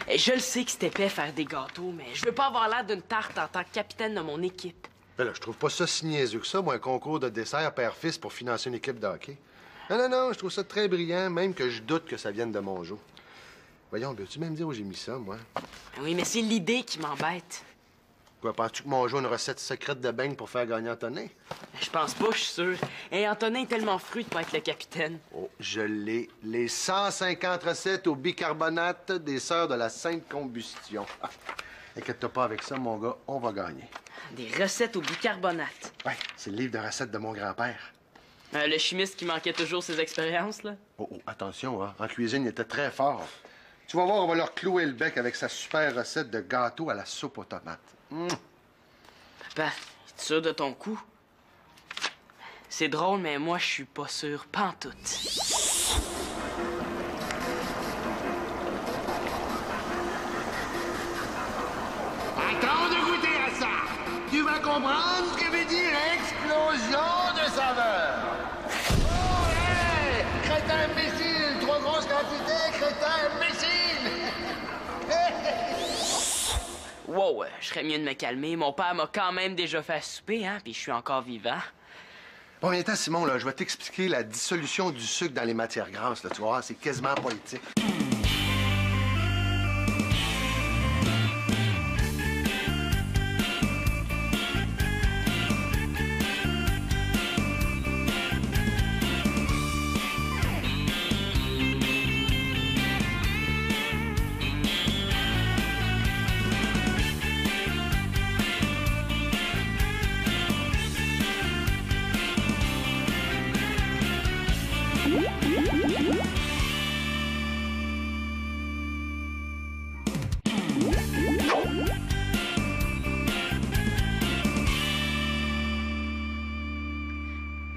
Je le sais que c'est épais faire des gâteaux, mais je veux pas avoir l'air d'une tarte en tant que capitaine de mon équipe. Ben là, je trouve pas ça si niaiseux que ça, moi, un concours de dessert père-fils pour financer une équipe de hockey. Non, je trouve ça très brillant, même que je doute que ça vienne de mon jeu. Voyons, peux-tu même dire où j'ai mis ça, moi? Oui, mais c'est l'idée qui m'embête. Quoi, penses-tu que mon jeu a une recette secrète de beigne pour faire gagner Antonin? Je pense pas, je suis sûr. Et Antonin est tellement fru de pas être le capitaine. Oh, je l'ai. Les 150 recettes au bicarbonate des sœurs de la Sainte Combustion. Ah, inquiète-toi pas avec ça, mon gars, on va gagner. Des recettes au bicarbonate. Ouais, c'est le livre de recettes de mon grand-père. Le chimiste qui manquait toujours ses expériences, là. Oh, attention, hein. En cuisine, il était très fort. Tu vas voir, on va leur clouer le bec avec sa super recette de gâteau à la soupe aux tomates. Papa, es-tu sûr de ton coup? C'est drôle, mais moi, je suis pas sûr, pantoute. Attends de goûter à ça! Tu vas comprendre ce que veut dire explosion de saveur! Oh, hey! Crétin imbécile! Trop grosse quantité, crétin imbécile! Wow, je serais mieux de me calmer. Mon père m'a quand même déjà fait souper, hein, puis je suis encore vivant. Bon, viens-t'en, Simon, là, je vais t'expliquer la dissolution du sucre dans les matières grasses, là, tu vois, c'est quasiment poétique.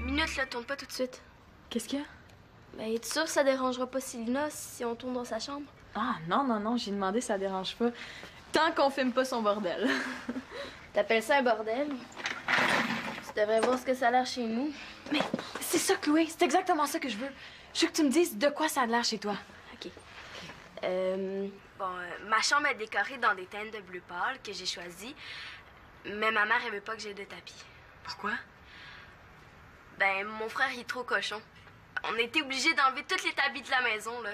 Minute, là, tourne pas tout de suite. Qu'est-ce qu'il y a? Ben, es-tu sûr que ça dérangera pas Célina si on tourne dans sa chambre? Ah, non, j'ai demandé, ça dérange pas. Tant qu'on filme pas son bordel. T'appelles ça un bordel? Tu devrais voir ce que ça a l'air chez nous. Mais c'est ça, Chloé, c'est exactement ça que je veux. Je veux que tu me dises de quoi ça a l'air chez toi. OK. Ma chambre est décorée dans des teintes de bleu pâle que j'ai choisies, mais ma mère, elle veut pas que j'ai de tapis. Pourquoi? Ben, mon frère, il est trop cochon. On a été obligés d'enlever tous les tapis de la maison, là.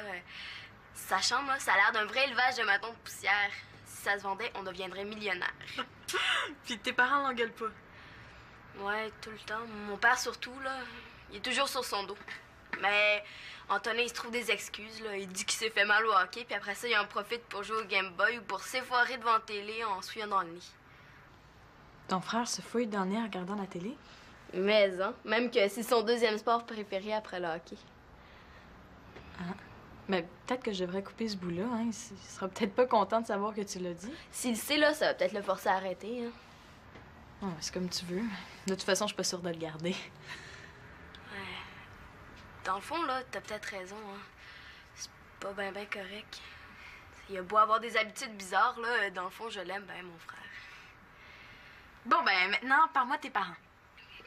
Sa chambre, là, ça a l'air d'un vrai élevage de matons de poussière. Si ça se vendait, on deviendrait millionnaire. Puis tes parents l'engueulent pas? Ouais, tout le temps. Mon père, surtout, là, il est toujours sur son dos. Mais Antonin, il se trouve des excuses, là. Il dit qu'il s'est fait mal au hockey, puis après ça, il en profite pour jouer au Game Boy ou pour s'effoirer devant la télé en se fouillant dans le nid. Ton frère se fouille dans le nez en regardant la télé? Mais, hein, même que c'est son deuxième sport préféré après le hockey. Ah. Mais peut-être que je devrais couper ce bout-là, hein. Il sera peut-être pas content de savoir que tu l'as dit. S'il le sait, là, ça va peut-être le forcer à arrêter, hein. Oh, c'est comme tu veux. De toute façon, je suis pas sûre de le garder. Ouais. Dans le fond, là, t'as peut-être raison, hein. C'est pas ben correct. Il a beau avoir des habitudes bizarres, là, dans le fond, je l'aime ben, mon frère. Bon, ben, maintenant, parle-moi de tes parents. OK,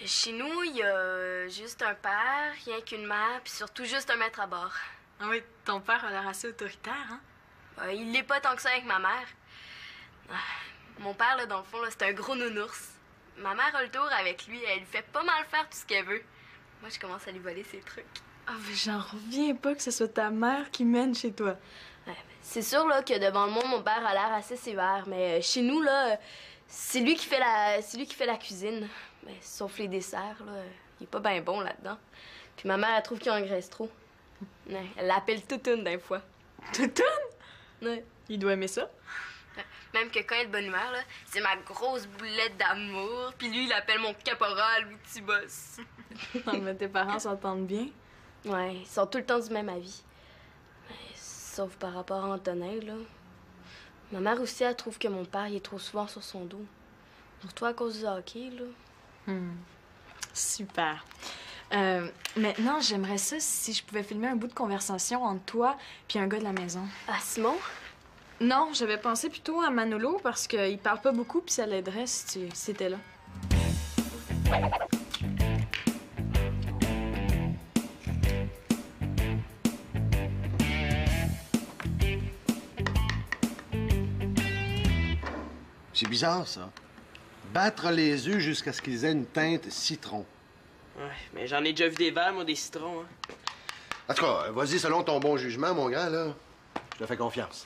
chez nous, il y a juste un père, rien qu'une mère, puis surtout juste un maître à bord. Ah oui, ton père a l'air assez autoritaire, hein? Il l'est pas tant que ça avec ma mère. Mon père, là, dans le fond, là, c'est un gros nounours. Ma mère a le tour avec lui, elle lui fait pas mal faire tout ce qu'elle veut. Moi, je commence à lui voler ses trucs. Ah, mais j'en reviens pas que ce soit ta mère qui mène chez toi. Ouais, c'est sûr, là, que devant le monde, mon père a l'air assez sévère, mais chez nous, là, c'est lui qui fait la cuisine. Mais sauf les desserts, là, il est pas bien bon là-dedans. Puis ma mère, elle trouve qu'il engraisse trop. Ouais, elle l'appelle Toutoune des fois. Toutoune? Ouais. Il doit aimer ça. Même que quand il est de bonne humeur, là, c'est ma grosse boulette d'amour. Puis lui, il l'appelle mon caporal ou petit boss. Non, mais tes parents s'entendent bien. Ouais, ils sont tout le temps du même avis. Ouais, sauf par rapport à Antonin, là. Ma mère aussi, elle trouve que mon père, il est trop souvent sur son dos. Surtout à cause du hockey, là. Super. Maintenant, j'aimerais ça si je pouvais filmer un bout de conversation entre toi puis un gars de la maison. Ah, Simon? Non, j'avais pensé plutôt à Manolo parce qu'il parle pas beaucoup puis ça l'aiderait si c'était là. C'est bizarre, ça. Battre les œufs jusqu'à ce qu'ils aient une teinte citron. Ouais, mais j'en ai déjà vu des verts, moi, des citrons, hein. En tout cas, vas-y selon ton bon jugement, mon grand, là. Je te fais confiance.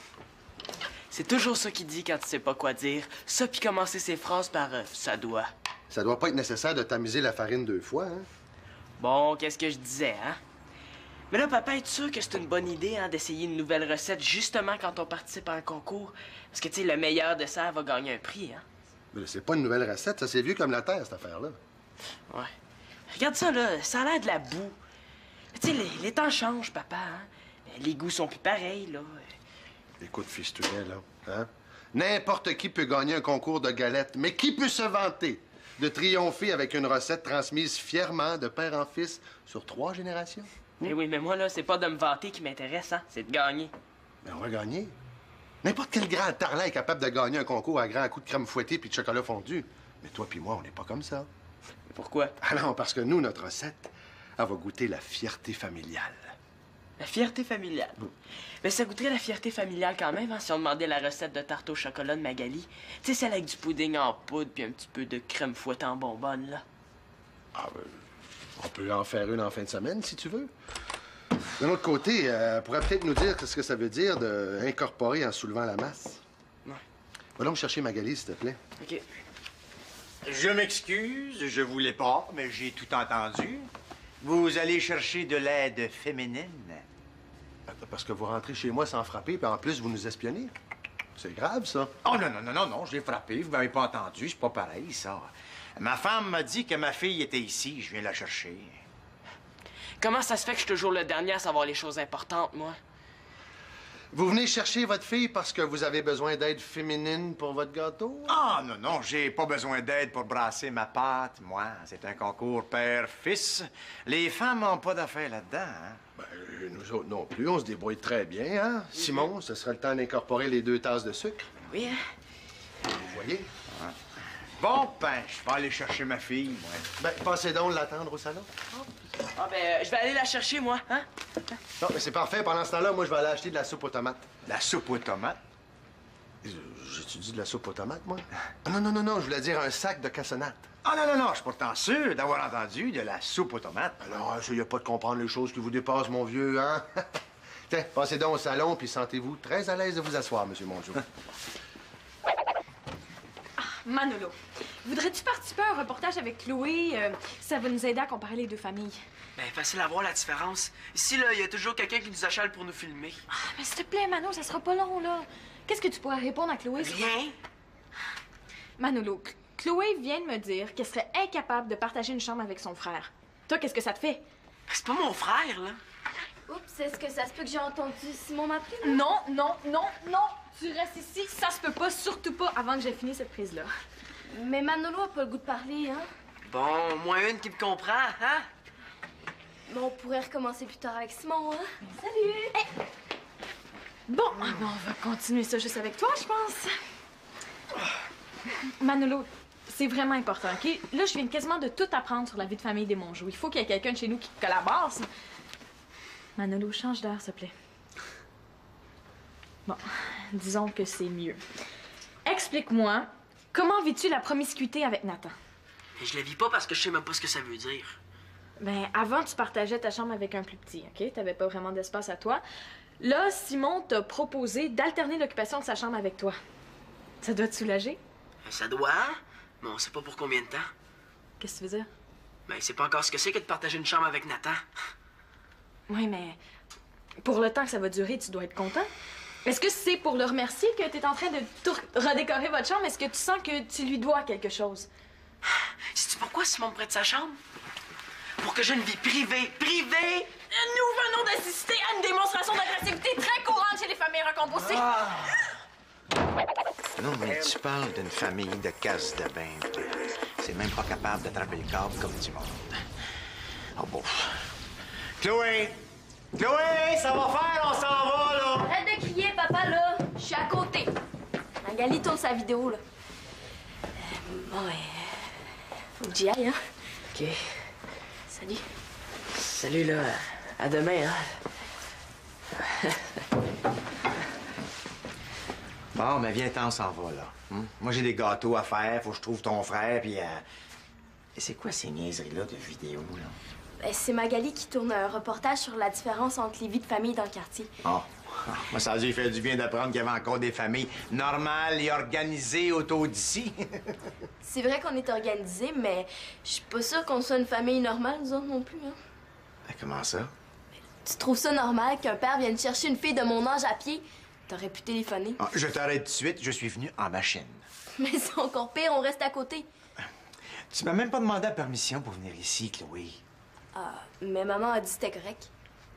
C'est toujours ça qu'il dit quand tu sais pas quoi dire. Ça, puis commencer ses phrases par ça doit. Ça doit pas être nécessaire de tamiser la farine 2 fois, hein? Bon, qu'est-ce que je disais, hein? Mais là, papa, es-tu sûr que c'est une bonne idée, hein, d'essayer une nouvelle recette justement quand on participe à un concours? Parce que, tu sais, le meilleur dessert va gagner un prix, hein? Mais là, c'est pas une nouvelle recette, ça, c'est vieux comme la terre, cette affaire-là. Ouais. Regarde ça, là, ça a l'air de la boue. Tu sais, les temps changent, papa, hein? Les goûts sont plus pareils, là. Écoute, fistounet, là, hein? N'importe qui peut gagner un concours de galettes, mais qui peut se vanter de triompher avec une recette transmise fièrement de père en fils sur 3 générations? Eh oui, mais moi, là, c'est pas de me vanter qui m'intéresse, hein? C'est de gagner. Mais on va gagner. N'importe quel grand tarlat est capable de gagner un concours à grands coups de crème fouettée puis de chocolat fondu. Mais toi puis moi, on n'est pas comme ça. Pourquoi? Ah non, parce que nous, notre recette, elle va goûter la fierté familiale. La fierté familiale. Mais ça goûterait la fierté familiale quand même, hein, si on demandait la recette de tarte au chocolat de Magali. Tu sais, celle avec du pudding en poudre puis un petit peu de crème fouettée en bonbonne, là. Ah, on peut en faire une en fin de semaine, si tu veux. D'un autre côté, elle pourrait peut-être nous dire ce que ça veut dire d'incorporer en soulevant la masse. Ouais. Va donc chercher Magali, s'il te plaît. OK. Je m'excuse, je voulais pas, mais j'ai tout entendu. Vous allez chercher de l'aide féminine? Parce que vous rentrez chez moi sans frapper, puis en plus, vous nous espionnez. C'est grave, ça. Oh non, non, non, non, non, j'ai frappé, vous m'avez pas entendu, c'est pas pareil, ça. Ma femme m'a dit que ma fille était ici, je viens la chercher. Comment ça se fait que je suis toujours le dernier à savoir les choses importantes, moi? Vous venez chercher votre fille parce que vous avez besoin d'aide féminine pour votre gâteau? Ah non, non, j'ai pas besoin d'aide pour brasser ma pâte, moi. C'est un concours père-fils. Les femmes n'ont pas d'affaires là-dedans, hein? Ben, nous autres non plus, on se débrouille très bien, hein? Simon, ce sera le temps d'incorporer les 2 tasses de sucre. Oui, hein? Vous voyez? Bon, ben, je vais aller chercher ma fille, moi. Ben, passez donc l'attendre au salon. Ah, ben, je vais aller la chercher, moi, hein? Non, mais c'est parfait. Pendant ce temps-là, moi, je vais aller acheter de la soupe aux tomates. La soupe aux tomates? J'ai-tu dit de la soupe aux tomates, moi? Ah, non, non, non, non, je voulais dire un sac de cassonade. Ah non, non, non, je suis pourtant sûr d'avoir entendu de la soupe aux tomates. Alors, essayez pas de comprendre les choses qui vous dépassent, mon vieux, hein? Tiens, passez donc au salon, puis sentez-vous très à l'aise de vous asseoir, Monsieur Mongeau. Manolo, voudrais-tu participer à un reportage avec Chloé? Ça va nous aider à comparer les 2 familles. Ben, facile à voir la différence. Ici, là, il y a toujours quelqu'un qui nous achale pour nous filmer. Ah, mais s'il te plaît, Mano, ça sera pas long, là. Qu'est-ce que tu pourrais répondre à Chloé? Rien. Manolo, Chloé vient de me dire qu'elle serait incapable de partager une chambre avec son frère. Toi, qu'est-ce que ça te fait? C'est pas mon frère, là. Oups, est-ce que ça se peut que j'ai entendu Simon m'appeler? Non, non, non, non! Tu restes ici, ça se peut pas, surtout pas avant que j'ai fini cette prise-là. Mais Manolo a pas le goût de parler, hein? Bon, moins une qui me comprend, hein? Mais on pourrait recommencer plus tard avec Simon, hein? Salut! Hey. Bon, ben on va continuer ça juste avec toi, je pense. Manolo, c'est vraiment important, OK? Là, je viens quasiment de tout apprendre sur la vie de famille des Mongeau. Il faut qu'il y ait quelqu'un de chez nous qui collabore. Manolo, change d'air, s'il te plaît. Bon, disons que c'est mieux. Explique-moi, comment vis-tu la promiscuité avec Nathan? Mais je la vis pas parce que je sais même pas ce que ça veut dire. Ben, avant, tu partageais ta chambre avec un plus petit, OK? T'avais pas vraiment d'espace à toi. Là, Simon t'a proposé d'alterner l'occupation de sa chambre avec toi. Ça doit te soulager? Ça doit, mais on sait pas pour combien de temps. Qu'est-ce que tu veux dire? Ben, c'est pas encore ce que c'est que de partager une chambre avec Nathan. Oui, mais pour le temps que ça va durer, tu dois être content. Est-ce que c'est pour le remercier que t'es en train de tout redécorer votre chambre? Est-ce que tu sens que tu lui dois quelque chose? Sais-tu pourquoi Simon me prête sa chambre? Pour que j'ai une vie privée. Privée! Nous venons d'assister à une démonstration d'agressivité très courante chez les familles recomposées. Non, mais tu parles d'une famille de casse de bain. C'est même pas capable d'attraper le câble comme du monde. Oh bon. Chloé! Chloé, ça va faire, on s'en va, là! Arrête de crier, papa, là! Je suis à côté. Magali tourne sa vidéo, là. Bon, faut que j'y aille, hein? OK. Salut. Salut, là. À demain, hein? Bon, Bon, mais viens-t'en, on s'en va, là. Moi, j'ai des gâteaux à faire, faut que je trouve ton frère, puis... Et c'est quoi ces niaiseries-là de vidéos, là? Ben, c'est Magali qui tourne un reportage sur la différence entre les vies de famille dans le quartier. Oh. Moi, ça a dû faire du bien d'apprendre qu'il y avait encore des familles normales et organisées autour d'ici. C'est vrai qu'on est organisés, mais je suis pas sûre qu'on soit une famille normale, nous autres non plus, hein. Ben, comment ça? Tu trouves ça normal qu'un père vienne chercher une fille de mon âge à pied? T'aurais pu téléphoner. Ah, je t'arrête tout de suite, je suis venu en machine. Mais c'est encore pire, on reste à côté. Tu m'as même pas demandé la permission pour venir ici, Chloé. Ah, mais maman a dit que c'était correct.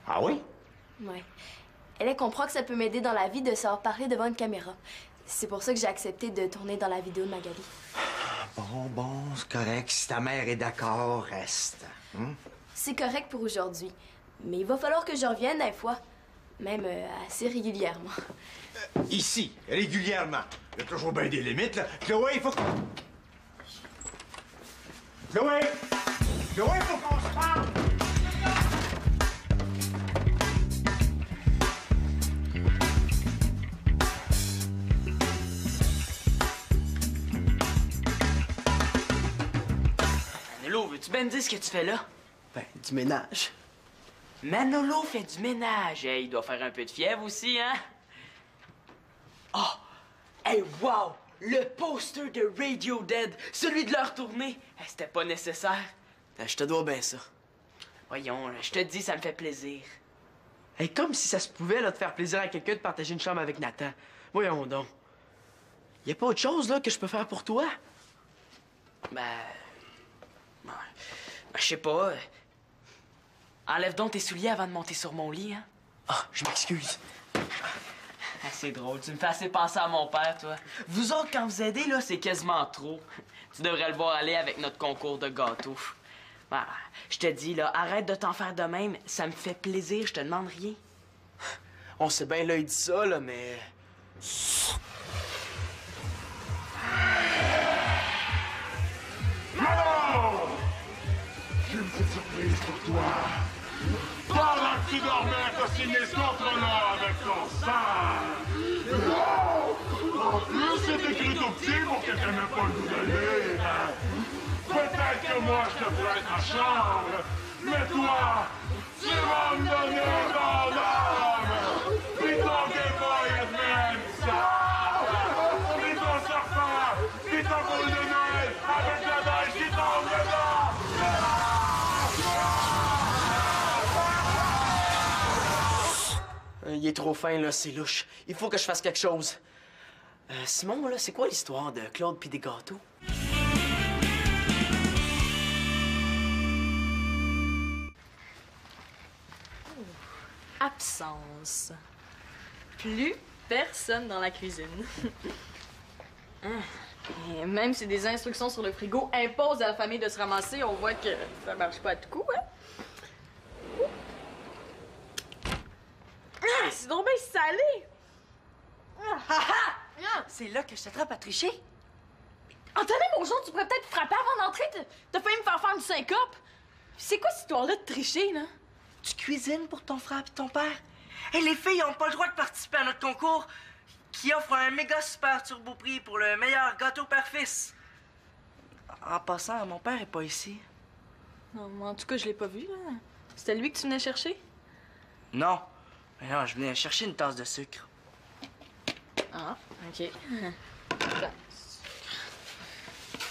Ah oui? Ouais. Elle comprend que ça peut m'aider dans la vie de savoir parler devant une caméra. C'est pour ça que j'ai accepté de tourner dans la vidéo de Magali. Bon, c'est correct. Si ta mère est d'accord, reste. C'est correct pour aujourd'hui. Mais il va falloir que je revienne des fois. Même assez régulièrement. Ici, régulièrement. Il y a toujours bien des limites, là. Chloé, il faut que... Chloé! Chloé, il faut qu'on se parle! Manolo, veux-tu bien me dire ce que tu fais là? Ben, du ménage. Manolo fait du ménage. Hey, il doit faire un peu de fièvre aussi, hein? Oh! Hey, wow! Le poster de Radiohead, celui de leur tournée. Hey, c'était pas nécessaire. Ben, je te dois bien ça. Voyons, je te dis, ça me fait plaisir. Hey, comme si ça se pouvait, là, de faire plaisir à quelqu'un de partager une chambre avec Nathan. Voyons donc. Y a pas autre chose, là, que je peux faire pour toi? Ben, je sais pas. Enlève donc tes souliers avant de monter sur mon lit, hein? Ah, je m'excuse. Ah, c'est drôle, tu me fais assez penser à mon père, toi. Vous autres, quand vous aidez, là, c'est quasiment trop. Tu devrais le voir aller avec notre concours de gâteaux. Ben, je te dis, là, arrête de t'en faire de même. Ça me fait plaisir, je te demande rien. On sait bien, là, il dit ça, là, mais... Manon! J'ai une petite surprise pour toi. Pendant que tu dormais, t'as signé ce contrat-là avec ton sang. En plus, c'est écrit tout petit pour que t'aimes pas le goût de lire. Peut-être que moi, je te prête ma chambre, mais toi, tu vas me donner ton âme. Puis ton Game Boy Advance. Puis ton serpent. Puis ton boule de neige avec la neige qui tombe dedans. Il est trop fin, là, c'est louche. Il faut que je fasse quelque chose. Simon, là, c'est quoi l'histoire de Claude pis des gâteaux? Absence. Plus personne dans la cuisine. Et même si des instructions sur le frigo imposent à la famille de se ramasser, on voit que ça marche pas à tout coup, hein? Ah, c'est donc bien salé! C'est là que je t'attrape à tricher. Anthony, mon genre, tu pourrais peut-être frapper avant d'entrer. T'as failli me faire faire une syncope. C'est quoi cette histoire-là de tricher, là? Tu cuisines pour ton frère et ton père? Hey, les filles n'ont pas le droit de participer à notre concours qui offre un méga super turbo prix pour le meilleur gâteau père-fils. En passant, mon père est pas ici. Non, moi, en tout cas, je l'ai pas vu, là. C'était lui que tu venais chercher? Non. Mais non, je venais chercher une tasse de sucre. Ah, OK.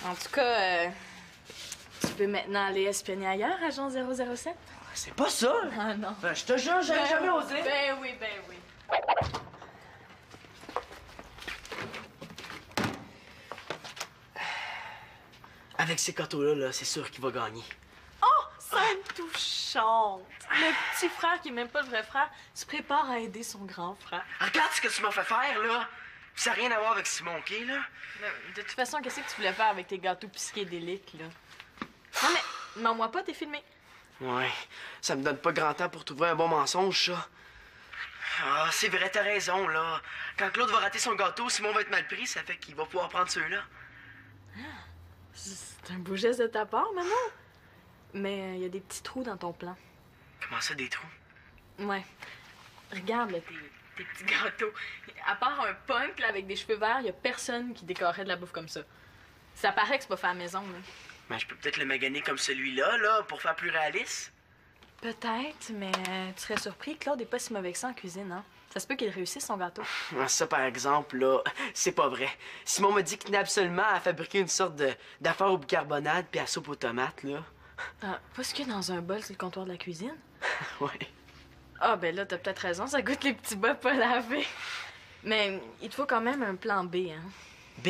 En tout cas, tu peux maintenant aller espionner ailleurs, agent 007? C'est pas ça! Ah non. Ben, je te jure, j'aurais jamais osé. Ben oui, ben oui. Avec ces gâteaux-là, là, c'est sûr qu'il va gagner. Oh, scène touchante! Le petit frère, qui est même pas le vrai frère, se prépare à aider son grand frère. Regarde ce que tu m'as fait faire, là! Ça n'a rien à voir avec Simon, OK, là? De toute façon, qu'est-ce que tu voulais faire avec tes gâteaux psychédéliques, là? Non, mais mens-moi pas, t'es filmé. Ouais, ça me donne pas grand temps pour trouver un bon mensonge, ça. Ah, c'est vrai, t'as raison, là. Quand Claude va rater son gâteau, Simon va être mal pris, ça fait qu'il va pouvoir prendre ceux-là. C'est un beau geste de ta part, maman. Mais il y a des petits trous dans ton plan. Comment ça, des trous? Ouais. Regarde, là, tes petits gâteaux. À part un punk là, avec des cheveux verts, y a personne qui décorerait de la bouffe comme ça. Ça paraît que c'est pas fait à la maison, là. Ben, je peux peut-être le maganer comme celui-là, là, pour faire plus réaliste. Peut-être, mais tu serais surpris, Claude est pas si mauvais que ça en cuisine, hein? Ça se peut qu'il réussisse son gâteau. Ça, par exemple, là, c'est pas vrai. Simon m'a dit qu'il tenait absolument à fabriquer une sorte d'affaire au bicarbonate puis à soupe aux tomates, là. Ah, pas ce qu'il y a dans un bol, c'est le comptoir de la cuisine? Ouais. Ah, ben là, t'as peut-être raison, ça goûte les petits bas pas lavés. Mais il te faut quand même un plan B, hein? B?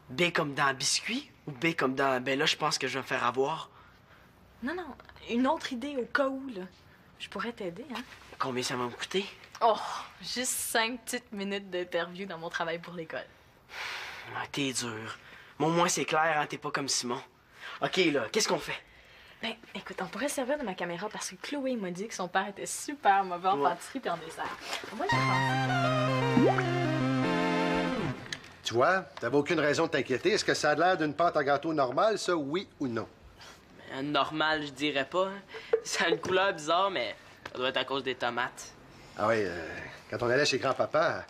B comme dans biscuit? Ou B comme dans... Ben là, je pense que je vais me faire avoir. Non, non, une autre idée au cas où, là. Je pourrais t'aider, hein? Combien ça va me coûter? Oh, juste 5 petites minutes d'interview dans mon travail pour l'école. Ah, t'es dur. Mais au moins, c'est clair, hein, t'es pas comme Simon. OK, là, qu'est-ce qu'on fait? Ben, écoute, on pourrait servir de ma caméra parce que Chloé m'a dit que son père était super mauvais en Ouais. pâtisserie et en dessert. Moi, je pense. Tu vois, t'avais aucune raison de t'inquiéter. Est-ce que ça a l'air d'une pâte à gâteau normale, ça, oui ou non? Normal, je dirais pas. Hein. Ça a une couleur bizarre, mais ça doit être à cause des tomates. Ah oui, quand on allait chez grand-papa,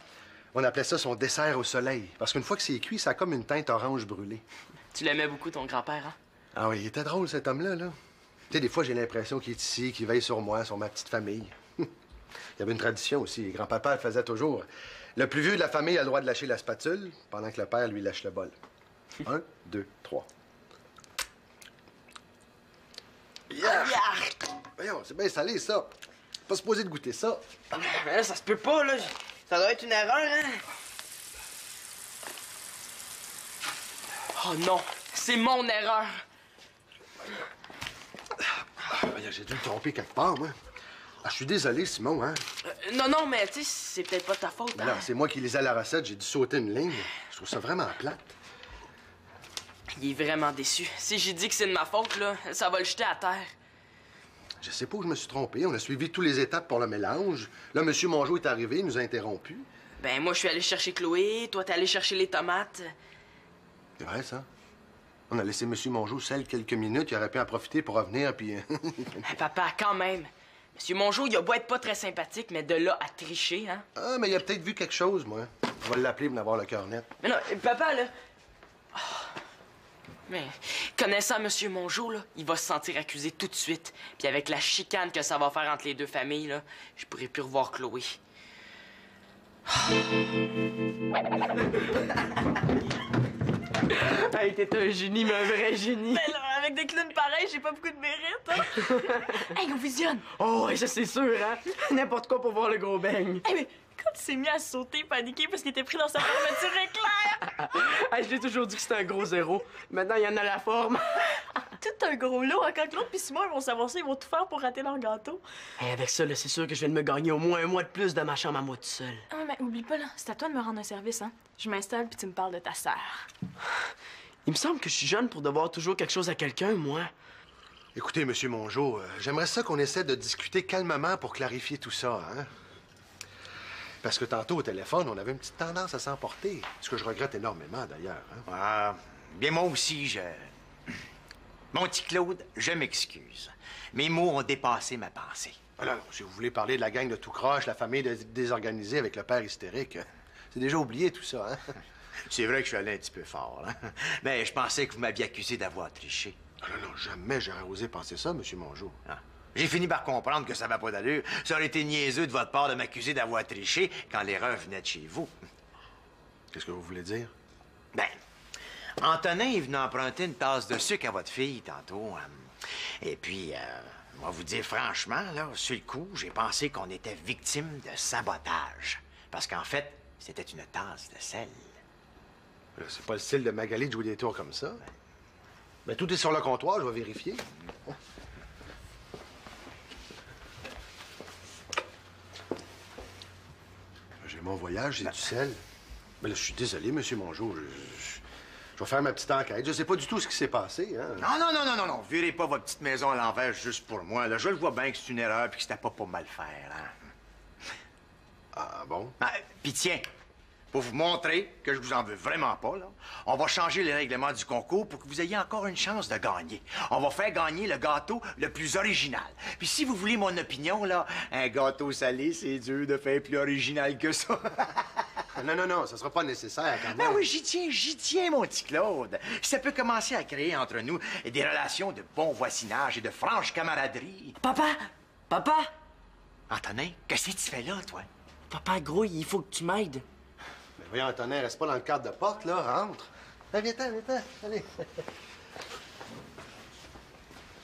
on appelait ça son dessert au soleil. Parce qu'une fois que c'est cuit, ça a comme une teinte orange brûlée. Tu l'aimais beaucoup, ton grand-père, hein? Ah oui, il était drôle, cet homme-là, là. Tu sais, des fois, j'ai l'impression qu'il est ici, qu'il veille sur moi, sur ma petite famille. Il y avait une tradition aussi. Grand-papa le faisait toujours. Le plus vieux de la famille a le droit de lâcher la spatule, pendant que le père, lui, lâche le bol. 1, 2, 3. Yark! Voyons, c'est bien salé, ça. Pas supposé de goûter ça. Mais là, ça se peut pas, là. Ça doit être une erreur, hein? Oh non, c'est mon erreur. Voyons, j'ai dû me tromper quelque part, moi. Ah, je suis désolé, Simon, hein. Non, mais tu sais, c'est peut-être pas ta faute, Ben hein? là, c'est moi qui lisais la recette, j'ai dû sauter une ligne. Je trouve ça vraiment plate. Il est vraiment déçu. Si j'ai dit que c'est de ma faute, là, ça va le jeter à terre. Je sais pas où je me suis trompé. On a suivi toutes les étapes pour le mélange. Là, M. Mongeau est arrivé, il nous a interrompus. Ben, moi, je suis allé chercher Chloé, toi, t'es allé chercher les tomates. C'est vrai, ça? On a laissé M. Mongeau seul quelques minutes. Il aurait pu en profiter pour revenir, puis... Hey, papa, quand même. Monsieur Mongeau, il a beau être pas très sympathique, mais de là à tricher, hein? Ah, mais il a peut-être vu quelque chose, moi. On va l'appeler pour avoir le cœur net. Mais non, papa, là... Oh. Mais connaissant Monsieur Mongeau, là, il va se sentir accusé tout de suite. Puis avec la chicane que ça va faire entre les deux familles, là, je pourrais plus revoir Chloé. Hey, t'es un génie, mais un vrai génie. Mais là, avec des clowns pareils, j'ai pas beaucoup de mérite, hein? Hey, on visionne! Oh, ouais, ça, c'est sûr, hein? N'importe quoi pour voir le gros beigne. Hey, mais quand il s'est mis à sauter, paniquer parce qu'il était pris dans sa fermeture éclair! Hey, je l'ai toujours dit que c'était un gros zéro. Maintenant, il y en a la forme. Tout un gros lot, hein? Quand Claude puis Simon ils vont savoir ça, ils vont tout faire pour rater leur gâteau. Hey, avec ça, là, c'est sûr que je viens de me gagner au moins un mois de plus de ma chambre à moi tout seul. Ah, mais oublie pas, là, c'est à toi de me rendre un service, hein? Je m'installe puis tu me parles de ta sœur. Il me semble que je suis jeune pour devoir toujours quelque chose à quelqu'un, moi. Écoutez, M. Mongeau, j'aimerais ça qu'on essaie de discuter calmement pour clarifier tout ça, hein? Parce que tantôt, au téléphone, on avait une petite tendance à s'emporter. Ce que je regrette énormément, d'ailleurs, hein? Ah, bien, moi aussi, Mon petit Claude, je m'excuse. Mes mots ont dépassé ma pensée. Alors, si vous voulez parler de la gang de tout croche, la famille désorganisée avec le père hystérique, c'est déjà oublié tout ça, hein? C'est vrai que je suis allé un petit peu fort, hein? Mais je pensais que vous m'aviez accusé d'avoir triché. Ah non, jamais j'aurais osé penser ça, M. Mongeau. Ah. J'ai fini par comprendre que ça va pas d'allure. Ça aurait été niaiseux de votre part de m'accuser d'avoir triché quand l'erreur venait de chez vous. Qu'est-ce que vous voulez dire? Ben, Antonin est venu emprunter une tasse de sucre à votre fille tantôt. Et puis, on va vous dire franchement, là, sur le coup, j'ai pensé qu'on était victime de sabotage. Parce qu'en fait, c'était une tasse de sel. C'est pas le style de Magali de jouer des tours comme ça. Ben, tout est sur le comptoir, je vais vérifier. J'ai mon voyage, j'ai du sel. Mais là, je suis désolé, M. Mongeau. Je vais faire ma petite enquête. Je sais pas du tout ce qui s'est passé, hein. Non. Virez pas votre petite maison à l'envers juste pour moi. Là, je le vois bien que c'est une erreur puis que c'était pas pour mal faire, hein. Ah bon? Ah, puis tiens, pour vous montrer que je vous en veux vraiment pas, là, on va changer les règlements du concours pour que vous ayez encore une chance de gagner. On va faire gagner le gâteau le plus original. Puis si vous voulez mon opinion, là, un gâteau salé, c'est dur de faire plus original que ça. Non, ça sera pas nécessaire quand même. Ben oui, j'y tiens, mon petit Claude. Ça peut commencer à créer entre nous des relations de bon voisinage et de franche camaraderie. Papa! Antonin, qu'est-ce que tu fais là, toi? Papa, gros, il faut que tu m'aides. Mais voyons, Antonin, reste pas dans le cadre de porte, là. Rentre. Ben, viens-t'en. Allez.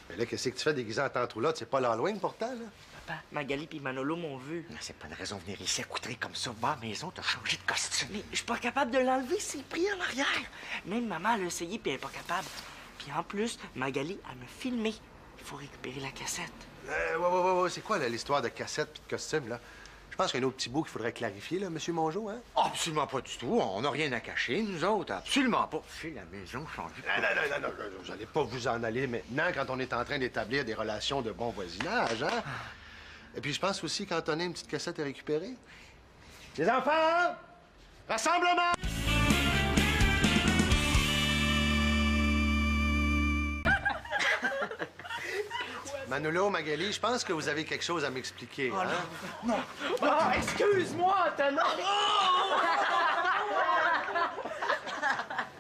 Mais là, qu'est-ce que tu fais déguisé en tantroulotte? C'est pas l'Halloween, pourtant, là. Papa, Magali puis Manolo m'ont vu. Non, c'est pas une raison de venir ici accoutré comme ça. Va à la maison, t'as changé de costume. Mais je suis pas capable de l'enlever, c'est pris en arrière. Même maman l'a essayé puis elle est pas capable. Puis en plus, Magali, elle m'a filmé. Il faut récupérer la cassette. Ouais. C'est quoi, là, l'histoire de cassette puis de costume, là? Je pense qu'il y a un autre petit bout qu'il faudrait clarifier, là, Monsieur Mongeau, hein? Absolument pas du tout. On n'a rien à cacher, nous autres. Absolument pas. Fais la maison changer. Non, vous allez pas vous en aller maintenant quand on est en train d'établir des relations de bon voisinage, hein? Et puis je pense aussi qu'Antonin, une petite cassette à récupérer. Les enfants! Rassemblement! Manolo, Magali, je pense que vous avez quelque chose à m'expliquer, hein? Non! Ah, excuse-moi, Antonin!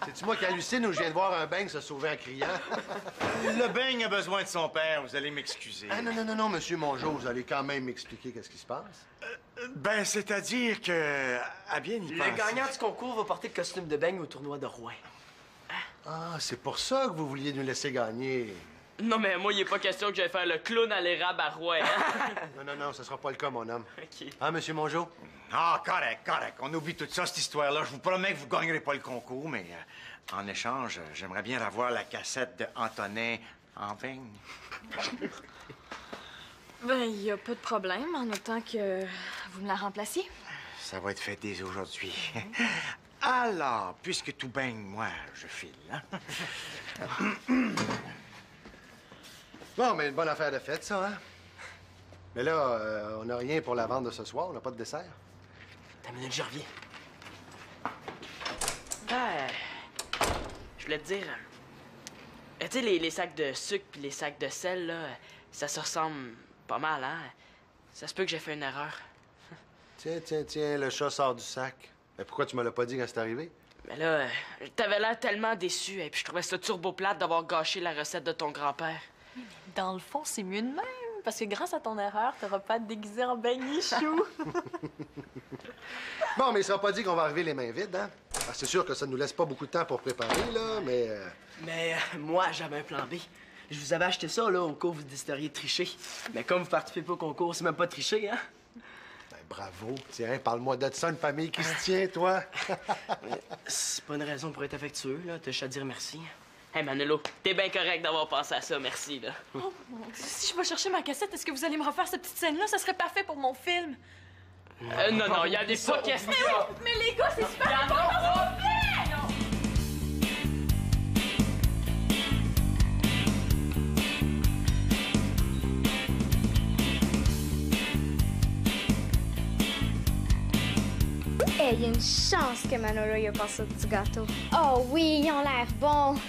C'est-tu moi qui hallucine ou je viens de voir un beigne se sauver en criant? Le beigne a besoin de son père. Vous allez m'excuser. Ah non, Monsieur Mongeau, vous allez quand même m'expliquer qu'est-ce qui se passe. Ben, c'est-à-dire que... à bien y penser... Le gagnant du concours va porter le costume de beigne au tournoi de Rouen. Ah, c'est pour ça que vous vouliez nous laisser gagner. Non, mais moi, il est pas question que j'aille faire le clown à l'érable à Rouen, hein? Non, ce sera pas le cas, mon homme. OK. Hein, Monsieur Mongeau? Ah, correct. On oublie tout ça, cette histoire-là. Je vous promets que vous gagnerez pas le concours, mais en échange, j'aimerais bien avoir la cassette de Antonin en beigne. Ben, il y a pas de problème, en autant que vous me la remplaciez. Ça va être fait dès aujourd'hui. Alors, puisque tout baigne, moi, je file, hein? Bon, mais une bonne affaire de fête, ça, hein? Mais là, on n'a rien pour la vente de ce soir. On n'a pas de dessert. T'as une minute, je reviens. Ben, je voulais te dire... tu sais, les sacs de sucre puis les sacs de sel, là, ça se ressemble pas mal, hein? Ça se peut que j'ai fait une erreur. Tiens, le chat sort du sac. Mais pourquoi tu me l'as pas dit quand c'est arrivé? Mais là, t'avais l'air tellement déçu, et puis je trouvais ça turbo plate d'avoir gâché la recette de ton grand-père. Dans le fond, c'est mieux de même, parce que grâce à ton erreur, t'auras pas à te déguiser en beignet chou. Bon, mais ça n'a pas dit qu'on va arriver les mains vides, hein? Ah, c'est sûr que ça nous laisse pas beaucoup de temps pour préparer, là, mais... Mais moi, j'avais un plan B. Je vous avais acheté ça, là, au cas où vous décideriez de tricher. Mais comme vous participez pas au concours, c'est même pas tricher, hein? Ben, bravo. Tiens, parle-moi de ça, une famille qui se tient, toi. C'est pas une raison pour être affectueux, là. T'as juste à dire merci. Hey Manolo, t'es bien correct d'avoir pensé à ça, merci, là. Oh mon Dieu, si je vais chercher ma cassette, est-ce que vous allez me refaire cette petite scène-là? Ça serait parfait pour mon film. Non, il y a des pas questions. Mais les gars, c'est super important pour mon film! Hey, il y a une chance que Manolo y a pensé au petit gâteau. Oh oui, ils ont l'air bons.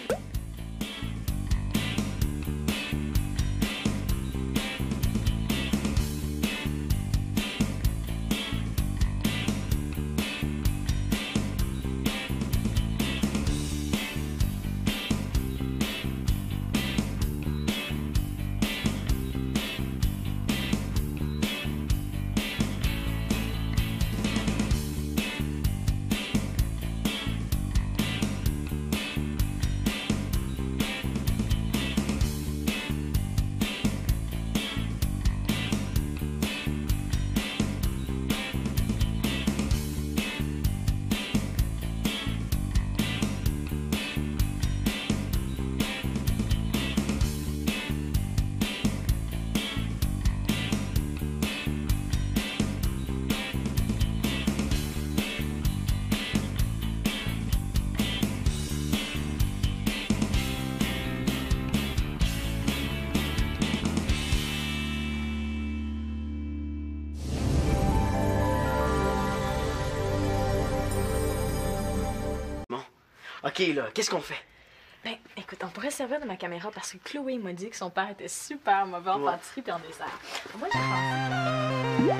OK, là, qu'est-ce qu'on fait? Ben, écoute, on pourrait se servir de ma caméra parce que Chloé m'a dit que son père était super mauvais en pâtisserie et en dessert. Moi, je pense.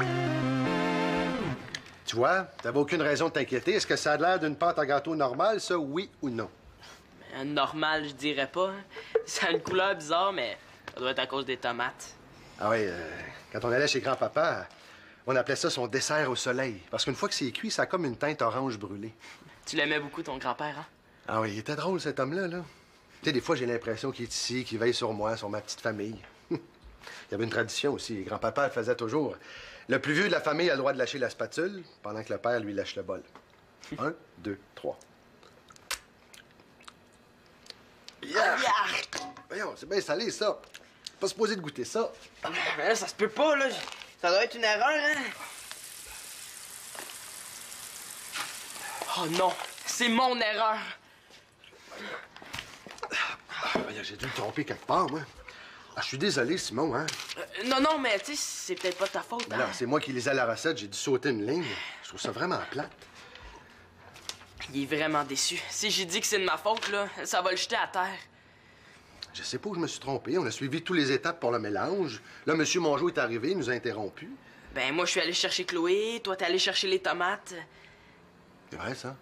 Tu vois, t'avais aucune raison de t'inquiéter. Est-ce que ça a l'air d'une pâte à gâteau normale, ça, oui ou non? Normal, je dirais pas. Hein. Ça a une couleur bizarre, mais ça doit être à cause des tomates. Ah oui, quand on allait chez grand-papa, on appelait ça son dessert au soleil. Parce qu'une fois que c'est cuit, ça a comme une teinte orange brûlée. Tu l'aimais beaucoup, ton grand-père, hein? Ah oui, il était drôle, cet homme-là, là. Tu sais, des fois, j'ai l'impression qu'il est ici, qu'il veille sur moi, sur ma petite famille. Il y avait une tradition aussi. Grand-papa le faisait toujours. Le plus vieux de la famille a le droit de lâcher la spatule, pendant que le père, lui, lâche le bol. 1, 2, 3. Voyons, c'est bien salé, ça. Pas supposé de goûter ça. Mais là, ça se peut pas, là. Ça doit être une erreur, hein? Oh non, c'est mon erreur. Voyons, j'ai dû me tromper quelque part, moi. Ah, je suis désolé, Simon, hein? Non, mais tu sais, c'est peut-être pas ta faute. Ben non, c'est moi qui lisais la recette, j'ai dû sauter une ligne. Je trouve ça vraiment plate. Il est vraiment déçu. Si j'ai dit que c'est de ma faute, là, ça va le jeter à terre. Je sais pas où je me suis trompé. On a suivi toutes les étapes pour le mélange. Là, M. Mongeau est arrivé, il nous a interrompus. Ben, moi, je suis allé chercher Chloé, toi, t'es allé chercher les tomates. C'est vrai, ça?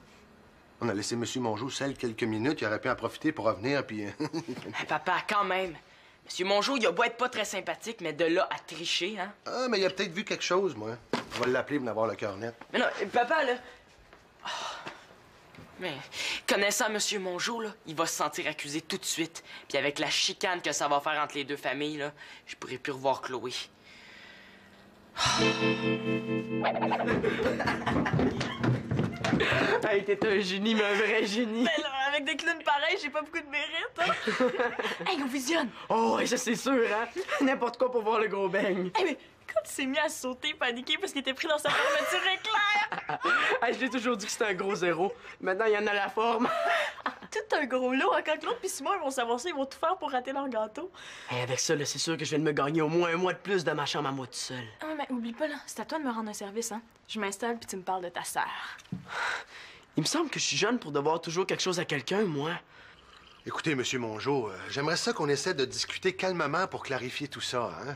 On a laissé M. Mongeau seul quelques minutes. Il aurait pu en profiter pour revenir, puis... Papa, quand même. Monsieur Mongeau, il a beau être pas très sympathique, mais de là à tricher, hein? Ah, mais il a peut-être vu quelque chose, moi. On va l'appeler pour avoir le cœur net. Mais non, papa, là... Oh. Mais connaissant Monsieur Mongeau, là, il va se sentir accusé tout de suite. Puis avec la chicane que ça va faire entre les deux familles, là, je pourrais plus revoir Chloé. Hey, t'es un génie, mais un vrai génie. Mais là, avec des clowns pareils, j'ai pas beaucoup de mérite, hein? Hey, on visionne! Oh, ouais, ça c'est sûr, hein? N'importe quoi pour voir le gros beigne. Hey, mais quand il s'est mis à sauter, paniquer parce qu'il était pris dans sa fermeture éclair! Hey, je l'ai toujours dit que c'était un gros zéro. Maintenant, il y en a la forme. Tout un gros lot, hein, quand Claude pis Simon ils vont savoir ça, ils vont tout faire pour rater leur gâteau. Hey, avec ça, là, c'est sûr que je viens de me gagner au moins un mois de plus de ma chambre à moi tout seul. Ah, mais oublie pas, là, c'est à toi de me rendre un service, hein. Je m'installe puis tu me parles de ta sœur. Il me semble que je suis jeune pour devoir toujours quelque chose à quelqu'un, moi. Écoutez, M. Mongeau, j'aimerais ça qu'on essaie de discuter calmement pour clarifier tout ça, hein?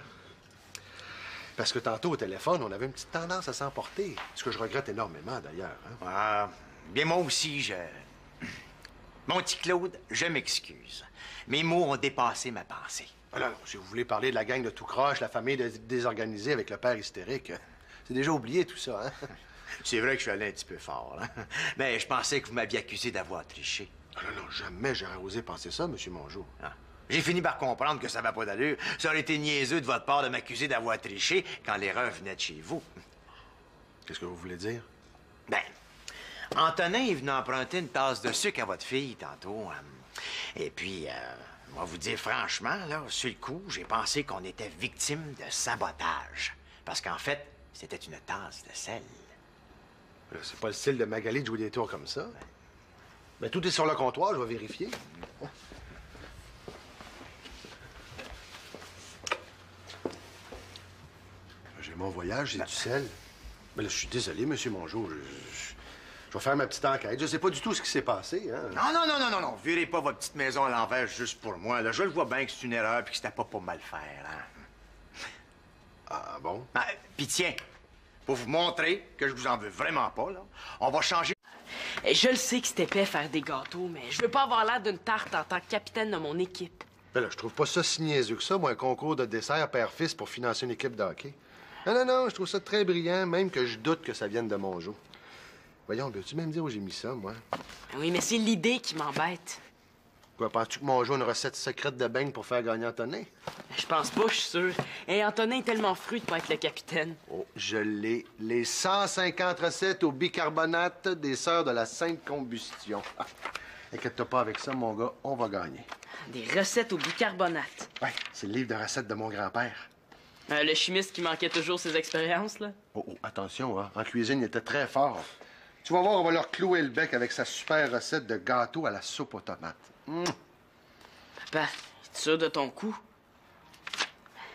Parce que tantôt, au téléphone, on avait une petite tendance à s'emporter. Ce que je regrette énormément, d'ailleurs. Hein? Ah, bien, moi aussi, Mon petit Claude, je m'excuse. Mes mots ont dépassé ma pensée. Alors, si vous voulez parler de la gang de tout croche, la famille désorganisée avec le père hystérique, c'est déjà oublié tout ça, hein? C'est vrai que je suis allé un petit peu fort, hein? Mais je pensais que vous m'aviez accusé d'avoir triché. Ah non, non, jamais j'aurais osé penser ça, M. Mongeau. Ah. J'ai fini par comprendre que ça va pas d'allure. Ça aurait été niaiseux de votre part de m'accuser d'avoir triché quand l'erreur venait de chez vous. Qu'est-ce que vous voulez dire? Ben, Antonin est venu emprunter une tasse de sucre à votre fille tantôt. Et puis, on va vous dire franchement, là, sur le coup, j'ai pensé qu'on était victime de sabotage. Parce qu'en fait, c'était une tasse de sel. Là, c'est pas le style de Magali de jouer des tours comme ça. Ben, tout est sur le comptoir, je vais vérifier. J'ai mon voyage, j'ai du sel. Mais là, je suis désolé, M. Mongeau. Je vais faire ma petite enquête. Je sais pas du tout ce qui s'est passé, hein. Non. Virez pas votre petite maison à l'envers juste pour moi. Là, je le vois bien que c'est une erreur puis que c'était pas pour mal faire, hein. Ah bon? Ah, puis tiens, pour vous montrer que je vous en veux vraiment pas, là, on va changer... Je le sais que c'est épais faire des gâteaux, mais je veux pas avoir l'air d'une tarte en tant que capitaine de mon équipe. Ben là, je trouve pas ça si niaiseux que ça, moi, un concours de dessert père-fils pour financer une équipe de hockey. Non, je trouve ça très brillant, même que je doute que ça vienne de Mongeau. Voyons, peux-tu même dire où j'ai mis ça, moi? Oui, mais c'est l'idée qui m'embête. Quoi, penses-tu que Mongeau a une recette secrète de beignes pour faire gagner Antonin? Je pense pas, je suis sûr. Et Antonin est tellement fruit de pas être le capitaine. Oh, je l'ai. Les 150 recettes au bicarbonate des sœurs de la Sainte Combustion. Ah, inquiète-toi pas avec ça, mon gars, on va gagner. Des recettes au bicarbonate. Ouais, c'est le livre de recettes de mon grand-père. Le chimiste qui manquait toujours ses expériences, là. Oh, attention, hein. En cuisine, il était très fort. Tu vas voir, on va leur clouer le bec avec sa super recette de gâteau à la soupe aux tomates. Papa, es-tu sûr de ton coup?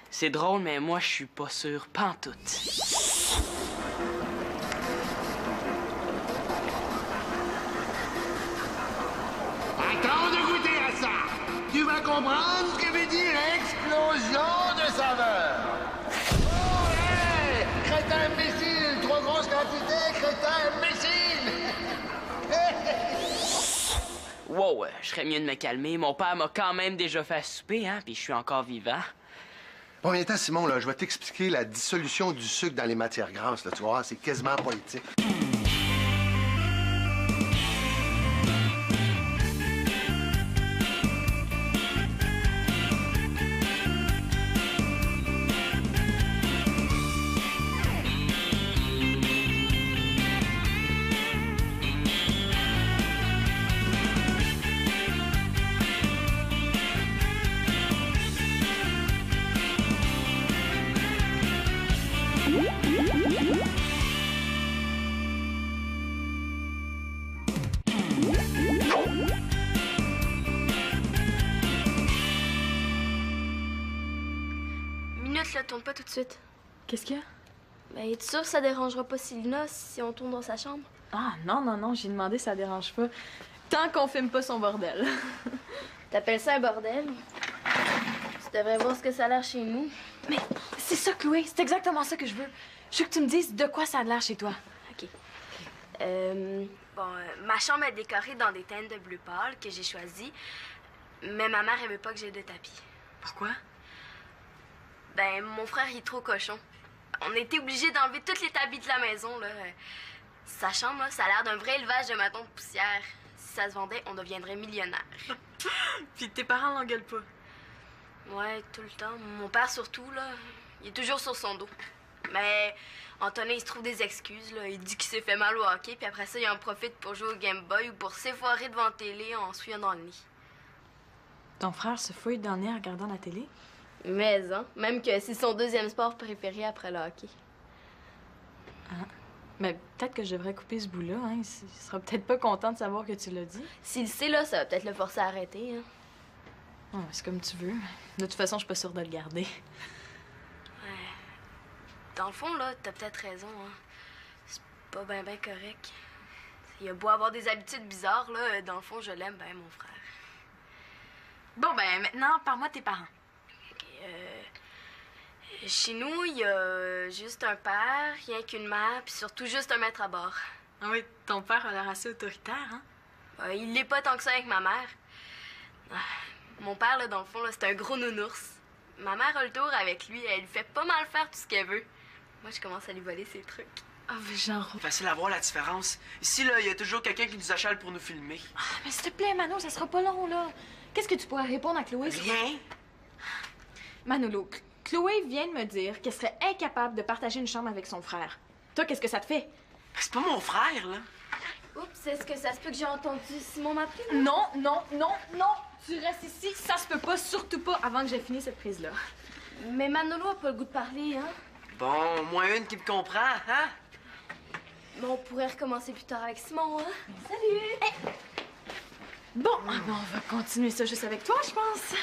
C'est drôle, mais moi, je suis pas sûr, pantoute. comprendre ce que veut dire explosion de saveur. Oh, hey! Crétin imbécile! Trop grosse quantité, crétin imbécile! Wow, je serais mieux de me calmer. Mon père m'a quand même déjà fait souper, hein, puis je suis encore vivant. Bon, viens-t'en, Simon, là, je vais t'expliquer la dissolution du sucre dans les matières grasses, là, tu vois, c'est quasiment politique. Minute, là, tourne pas tout de suite. Qu'est-ce qu'il y a? Ben, es-tu sûr que ça dérangera pas Célina si on tourne dans sa chambre? Ah, non, j'ai demandé, ça dérange pas. Tant qu'on filme pas son bordel. T'appelles ça un bordel? Tu devrais voir ce que ça a l'air chez nous. Mais c'est ça, Chloé, c'est exactement ça que je veux. Je veux que tu me dises de quoi ça a l'air chez toi. OK. Ma chambre est décorée dans des teintes de bleu pâle que j'ai choisies, mais ma mère, elle veut pas que j'ai de tapis. Pourquoi? Ben, mon frère, il est trop cochon. On a été obligés d'enlever tous les tapis de la maison, là. Sa chambre, là, ça a l'air d'un vrai élevage de matons de poussière. Si ça se vendait, on deviendrait millionnaire. Puis tes parents l'engueulent pas? Ouais, tout le temps. Mon père, surtout, là, il est toujours sur son dos. Mais Antonin, il se trouve des excuses, là. Il dit qu'il s'est fait mal au hockey, puis après ça, il en profite pour jouer au Game Boy ou pour s'effoirer devant la télé en se fouillant dans le nid. Ton frère se fouille dans le nez en regardant la télé? Mais, hein, même que c'est son deuxième sport préféré après le hockey. Ah. Mais peut-être que je devrais couper ce bout-là, hein. Il sera peut-être pas content de savoir que tu l'as dit. S'il le sait, là, ça va peut-être le forcer à arrêter, hein. Oh, c'est comme tu veux. De toute façon, je suis pas sûre de le garder. Ouais. Dans le fond, là, t'as peut-être raison, hein. C'est pas ben correct. Il a beau avoir des habitudes bizarres, là, dans le fond, je l'aime ben, mon frère. Bon, ben, maintenant, parle-moi de tes parents. Chez nous, il y a juste un père, rien qu'une mère, puis surtout juste un maître à bord. Ah oui, ton père a l'air assez autoritaire, hein? Il l'est pas tant que ça avec ma mère. Mon père, là, dans le fond, là, c'est un gros nounours. Ma mère a le tour avec lui, elle lui fait pas mal faire tout ce qu'elle veut. Moi, je commence à lui voler ses trucs. Ah, mais genre... Facile à voir la différence. Ici, là, il y a toujours quelqu'un qui nous achale pour nous filmer. Ah, mais s'il te plaît, Mano, ça sera pas long, là. Qu'est-ce que tu pourrais répondre à Chloé? Rien. Manolo, Chloé vient de me dire qu'elle serait incapable de partager une chambre avec son frère. Toi, qu'est-ce que ça te fait? C'est pas mon frère, là. Oups, est-ce que ça se peut que j'ai entendu Simon m'appeler? Non. Tu restes ici, ça se peut pas, surtout pas avant que j'ai fini cette prise-là. Mais Manolo a pas le goût de parler, hein? Bon, au moins une qui me comprend, hein? Mais on pourrait recommencer plus tard avec Simon, hein? Salut! Hey. Bon, on va continuer ça juste avec toi, je pense.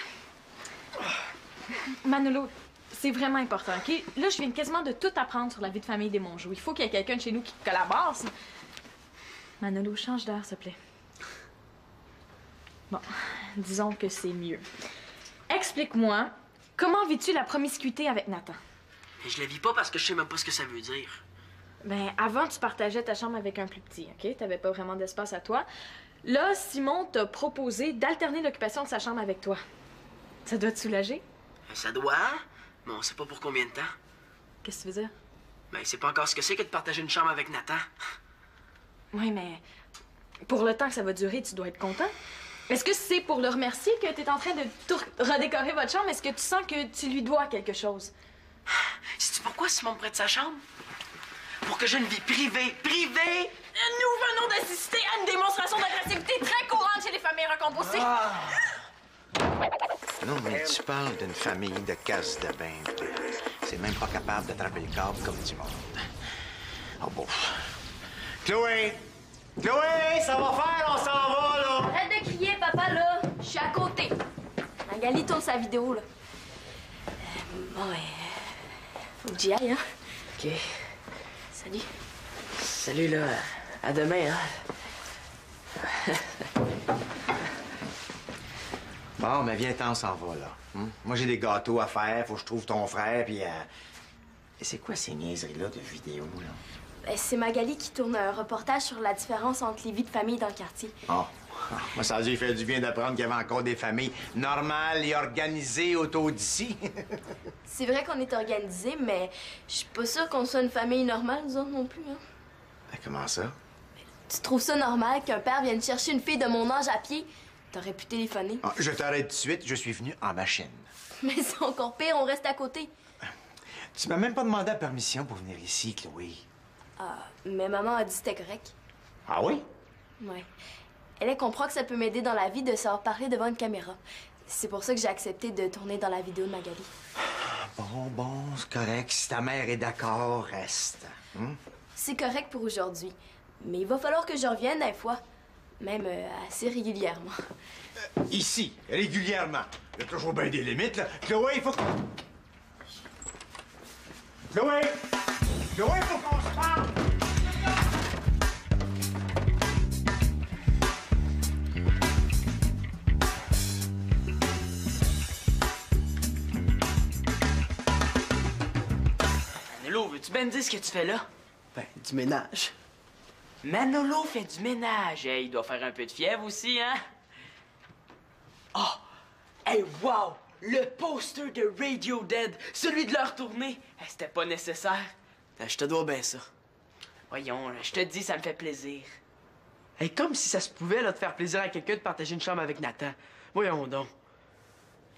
Manolo, c'est vraiment important, OK? Là, je viens quasiment de tout apprendre sur la vie de famille des Mongeaux. Il faut qu'il y ait quelqu'un de chez nous qui collabore. Manolo, change d'air, s'il te plaît. Bon, disons que c'est mieux. Explique-moi, comment vis-tu la promiscuité avec Nathan? Je la vis pas parce que je sais même pas ce que ça veut dire. Ben, avant, tu partageais ta chambre avec un plus petit, OK? T'avais pas vraiment d'espace à toi. Là, Simon t'a proposé d'alterner l'occupation de sa chambre avec toi. Ça doit te soulager? Ça doit, mais on sait pas pour combien de temps. Qu'est-ce que tu veux dire? Ben, c'est pas encore ce que c'est que de partager une chambre avec Nathan. Oui, mais pour le temps que ça va durer, tu dois être content. Est-ce que c'est pour le remercier que t'es en train de tout redécorer votre chambre? Est-ce que tu sens que tu lui dois quelque chose? Sais-tu pourquoi Simon me prête sa chambre? Pour que j'ai une vie privée. Privée! Nous venons d'assister à une démonstration d'agressivité très courante chez les familles recomposées. Non, mais tu parles d'une famille de casse de bain. C'est même pas capable d'attraper le câble comme du monde. Oh bon. Chloé! Chloé, ça va faire, on s'en va, là! Arrête de crier, papa, là! Je suis à côté. Magali tourne sa vidéo, là. Bon, faut que j'y aille, hein? OK. Salut. Salut, là. À demain, hein? Bon, mais viens-t'en, on s'en va, là. Moi, j'ai des gâteaux à faire, faut que je trouve ton frère, puis... Et c'est quoi ces niaiseries-là de vidéos, là? Ben, c'est Magali qui tourne un reportage sur la différence entre les vies de famille dans le quartier. Oh. Moi, ça a dû faire du bien d'apprendre qu'il y avait encore des familles normales et organisées autour d'ici. C'est vrai qu'on est organisés, mais je suis pas sûre qu'on soit une famille normale, nous autres non plus, hein. Ben, comment ça? Tu trouves ça normal qu'un père vienne chercher une fille de mon âge à pied? T'aurais pu téléphoner. Ah, je t'arrête tout de suite, je suis venu en machine. Mais c'est encore pire, on reste à côté. Tu m'as même pas demandé la permission pour venir ici, Chloé. Ah, mais maman a dit que c'était correct. Ah oui? Ouais. Elle comprend que ça peut m'aider dans la vie de savoir parler devant une caméra. C'est pour ça que j'ai accepté de tourner dans la vidéo de Magali. Bon, c'est correct. Si ta mère est d'accord, reste. C'est correct pour aujourd'hui. Mais il va falloir que je revienne des fois. Même assez régulièrement. Ici, régulièrement. Il y a toujours bien des limites, là. Chloé, il faut que... Chloé! Chloé, il faut qu'on se parle! Manolo, veux-tu bien me dire ce que tu fais là? Ben, du ménage. Manolo fait du ménage. Hey, il doit faire un peu de fièvre aussi, hein? Oh! Hey, wow! Le poster de Radiohead, celui de leur tournée. Hey, c'était pas nécessaire. Ben, je te dois bien ça. Voyons, là, je te dis, ça me fait plaisir. Hey, comme si ça se pouvait, là, de faire plaisir à quelqu'un de partager une chambre avec Nathan. Voyons donc.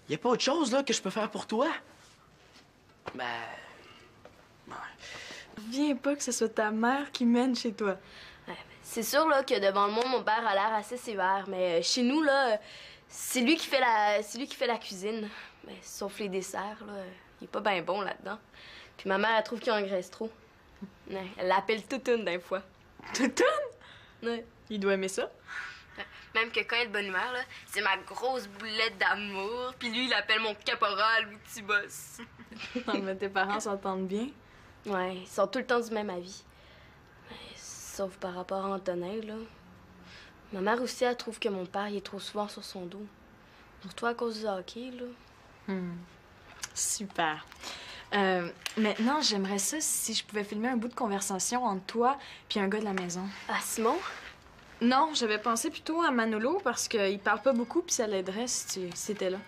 Y a pas autre chose, là, que je peux faire pour toi? Ben... ouais. Viens pas que ce soit ta mère qui mène chez toi. Ouais, c'est sûr là, que devant le monde, mon père a l'air assez sévère. Mais chez nous, là, c'est lui qui fait la cuisine. Mais, sauf les desserts, là. Il est pas bien bon là-dedans. Puis ma mère, elle trouve qu'il engraisse trop. Ouais, elle l'appelle Toutoune des fois. Toutoune? Ouais. Il doit aimer ça. Même que quand il est de bonne humeur, là, c'est ma grosse boulette d'amour. Puis lui, il l'appelle mon caporal ou petit boss. Mais tes parents s'entendent bien. Ouais, ils sont tout le temps du même avis. Sauf par rapport à Antonin, là. Ma mère aussi, elle trouve que mon père, il est trop souvent sur son dos. Surtout à cause du hockey, là. Super. Maintenant, j'aimerais ça si je pouvais filmer un bout de conversation entre toi puis un gars de la maison. Ah, Simon? Non, j'avais pensé plutôt à Manolo parce qu'il parle pas beaucoup puis ça l'aiderait si c'était là.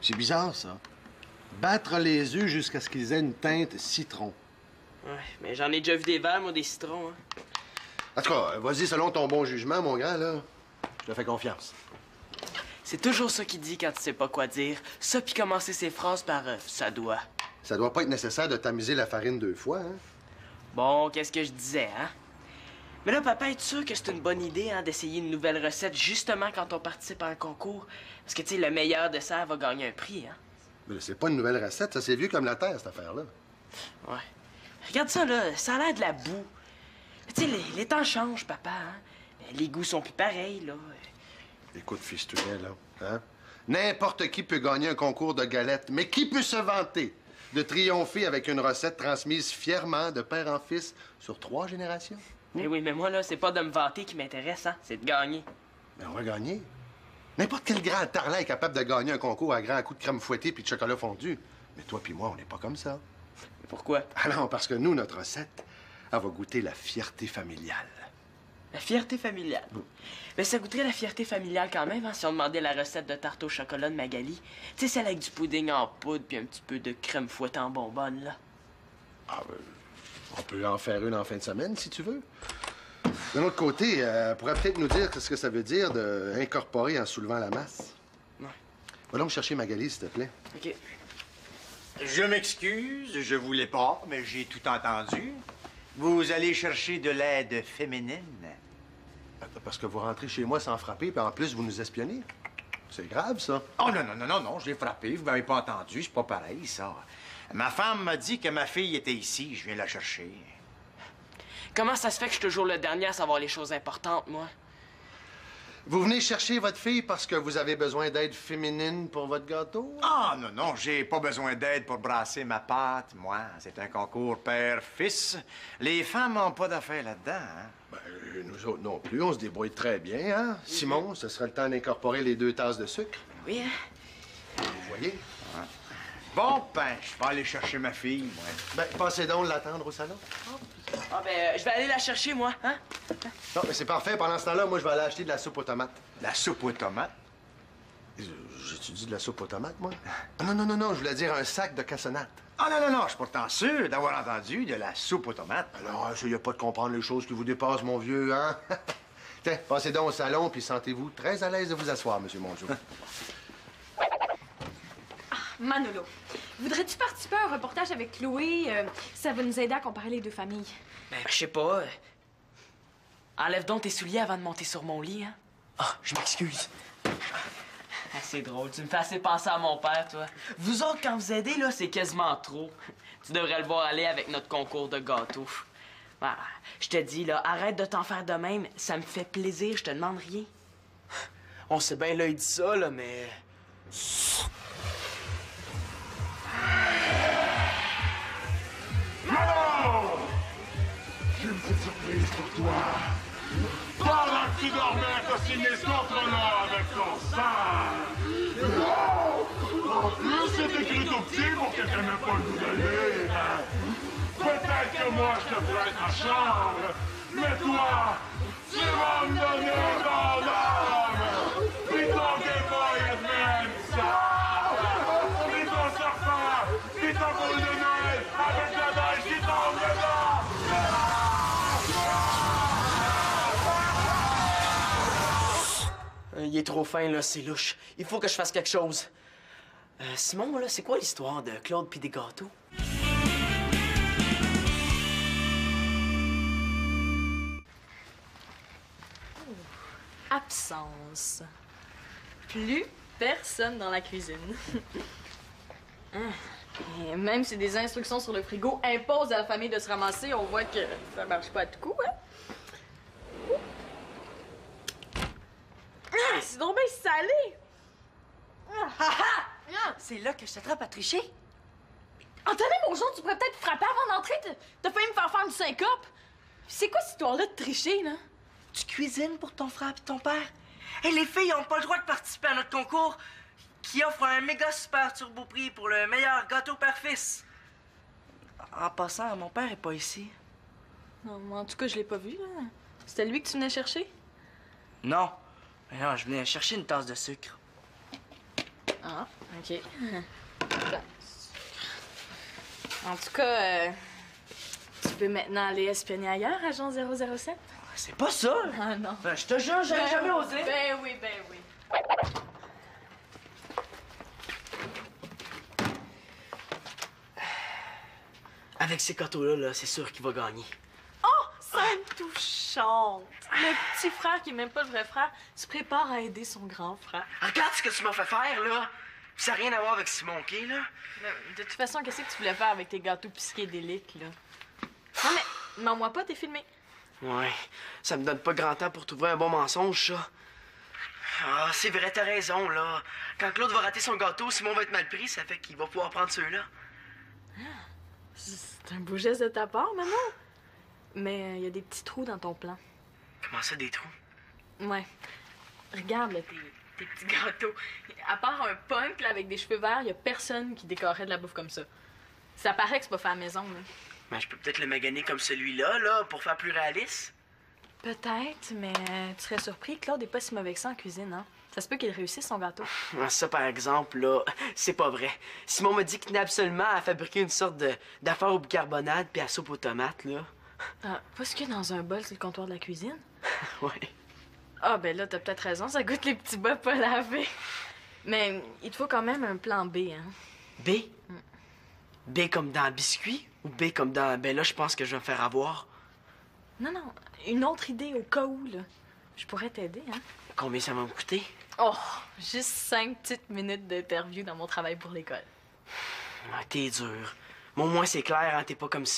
C'est bizarre, ça. Battre les œufs jusqu'à ce qu'ils aient une teinte citron. Ouais, mais j'en ai déjà vu des verres, moi, des citrons, hein. En tout cas, vas-y selon ton bon jugement, mon grand, là. Je te fais confiance. C'est toujours ça qu'il dit quand tu sais pas quoi dire. Ça, puis commencer ses phrases par ça doit. Ça doit pas être nécessaire de tamiser la farine 2 fois, hein? Bon, qu'est-ce que je disais, hein? Mais là, papa, es-tu sûr que c'est une bonne idée, hein, d'essayer une nouvelle recette justement quand on participe à un concours? Parce que, tu sais, le meilleur dessert va gagner un prix, hein? Mais là, c'est pas une nouvelle recette, ça, c'est vieux comme la terre, cette affaire-là. Ouais. Regarde ça, là, ça a l'air de la boue. Mais tu sais, les temps changent, papa, hein? Les goûts sont plus pareils, là. Écoute, fistounet, là, hein? N'importe qui peut gagner un concours de galettes, mais qui peut se vanter de triompher avec une recette transmise fièrement de père en fils sur 3 générations? Mais oui, mais moi, là, c'est pas de me vanter qui m'intéresse, hein? C'est de gagner. Mais on va gagner. N'importe quel grand tarlat est capable de gagner un concours à grands coups de crème fouettée puis de chocolat fondu. Mais toi puis moi, on n'est pas comme ça. Pourquoi? Alors, parce que nous, notre recette, elle va goûter la fierté familiale. La fierté familiale. Mais ça goûterait la fierté familiale quand même, hein, si on demandait la recette de tarte au chocolat de Magali. Tu sais, celle avec du pudding en poudre puis un petit peu de crème fouettée en bonbonne, là. Ah, on peut en faire une en fin de semaine, si tu veux. D'un autre côté, elle pourrait peut-être nous dire ce que ça veut dire d'incorporer en soulevant la masse. Ouais. Va donc chercher Magali, s'il te plaît. OK. Je m'excuse, je voulais pas, mais j'ai tout entendu. Vous allez chercher de l'aide féminine? Parce que vous rentrez chez moi sans frapper, puis en plus, vous nous espionnez. C'est grave, ça. Oh non, j'ai frappé, vous m'avez pas entendu, c'est pas pareil, ça. Ma femme m'a dit que ma fille était ici, je viens la chercher. Comment ça se fait que je suis toujours le dernier à savoir les choses importantes, moi? Vous venez chercher votre fille parce que vous avez besoin d'aide féminine pour votre gâteau? Ah, non, non, j'ai pas besoin d'aide pour brasser ma pâte, moi. C'est un concours père-fils. Les femmes n'ont pas d'affaires là-dedans, hein? Ben, nous autres non plus, on se débrouille très bien, hein? Simon, ce sera le temps d'incorporer les 2 tasses de sucre. Oui, hein? Vous voyez? Bon, ben, je vais aller chercher ma fille, moi. Ben, passez donc l'attendre au salon. Ah, ben, je vais aller la chercher, moi, hein? Non, mais c'est parfait. Pendant ce temps-là, moi, je vais aller acheter de la soupe aux tomates. La soupe aux tomates? J'ai-tu dit de la soupe aux tomates, moi? Ah, non, non, non, non, je voulais dire un sac de cassonade. Ah, non, non, non, je suis pourtant sûr d'avoir entendu de la soupe aux tomates. Alors, essayez pas de comprendre les choses qui vous dépassent, mon vieux, hein? Tiens, passez donc au salon, puis sentez-vous très à l'aise de vous asseoir, Monsieur Mongeau. Manolo, voudrais-tu participer à un reportage avec Chloé? Ça va nous aider à comparer les 2 familles. Ben, je sais pas. Enlève donc tes souliers avant de monter sur mon lit, hein? Ah, je m'excuse. Ah, c'est drôle, tu me fais assez penser à mon père, toi. Vous autres, quand vous aidez, là, c'est quasiment trop. Tu devrais le voir aller avec notre concours de gâteaux. Ah, je te dis, là, arrête de t'en faire de même. Ça me fait plaisir, je te demande rien. On sait bien, là, il dit ça, là, mais... Non! J'ai une petite surprise pour toi. Pendant que tu dormais, t'as signé ce contrat avec ton sang. Non! En plus, c'est écrit tout petit pour quelqu'un n'ait pas le goût de lire. Peut-être que moi, je te prête ma chambre, mais toi, tu vas me donner ton âme. Puis ton Game-Boy Advance. Puis ton serpent. Puis ton boule de neige avec la neige qui tombe dedans. Il est trop fin, là, c'est louche. Il faut que je fasse quelque chose. Simon, là, c'est quoi l'histoire de Claude pis des gâteaux? Absence. Plus personne dans la cuisine. Et même si des instructions sur le frigo imposent à la famille de se ramasser, on voit que ça marche pas à tout coup, hein? Ah, c'est donc bien salé! C'est là que je t'attrape à tricher. Anthony, bonjour, tu pourrais peut-être frapper avant d'entrer. T'as failli me faire faire du syncope. C'est quoi cette histoire-là de tricher, là? Tu cuisines pour ton frère et ton père. Et les filles n'ont pas le droit de participer à notre concours qui offre un méga super turbo prix pour le meilleur gâteau père-fils. En passant, mon père est pas ici. Non, en tout cas, je l'ai pas vu, là. C'était lui que tu venais chercher? Non. Mais non, je venais chercher une tasse de sucre. Ah, OK. En tout cas, tu peux maintenant aller espionner ailleurs, agent 007? C'est pas ça! Ah non. Ben, je te jure, j'aurais jamais osé. Ben oui, ben oui. Avec ces gâteaux-là, là, c'est sûr qu'il va gagner. Oh, scène touchante! Le petit frère, qui est même pas le vrai frère, se prépare à aider son grand frère. Regarde ce que tu m'as fait faire, là! Ça n'a rien à voir avec Simon, OK, là? De toute façon, qu'est-ce que tu voulais faire avec tes gâteaux psychédéliques, là? Non, mais mens-moi pas, t'es filmé. Ouais, ça me donne pas grand temps pour trouver un bon mensonge, ça. Ah, c'est vrai, t'as raison, là. Quand Claude va rater son gâteau, Simon va être mal pris, ça fait qu'il va pouvoir prendre ceux-là. C'est un beau geste de ta part, maman. Mais il y a des petits trous dans ton plan. Comment ça, des trous? Ouais. Regarde, là, tes petits gâteaux. À part un punk, là, avec des cheveux verts, y a personne qui décorerait de la bouffe comme ça. Ça paraît que c'est pas fait à la maison, là. Ben, je peux peut-être le maganer comme celui-là, là, pour faire plus réaliste. Peut-être, mais tu serais surpris, Claude est pas si mauvais que ça en cuisine, hein? Ça se peut qu'il réussisse son gâteau. Ça, par exemple, là, c'est pas vrai. Simon m'a dit qu'il tenait absolument à fabriquer une sorte d'affaire au bicarbonate puis à soupe aux tomates, là. Ah, pas ce qu'il y a dans un bol sur le comptoir de la cuisine? Ouais. Ah, ben là, t'as peut-être raison, ça goûte les petits bas pas lavés. Mais il te faut quand même un plan B, hein? B? B comme dans biscuit? Ou B comme dans... Ben là, je pense que je vais me faire avoir. Non, non, une autre idée au cas où, là. Je pourrais t'aider, hein? Combien ça va me coûter? Oh, juste 5 petites minutes d'interview dans mon travail pour l'école. Ah, t'es dur. Mais au moins, c'est clair, hein, t'es pas comme Simon.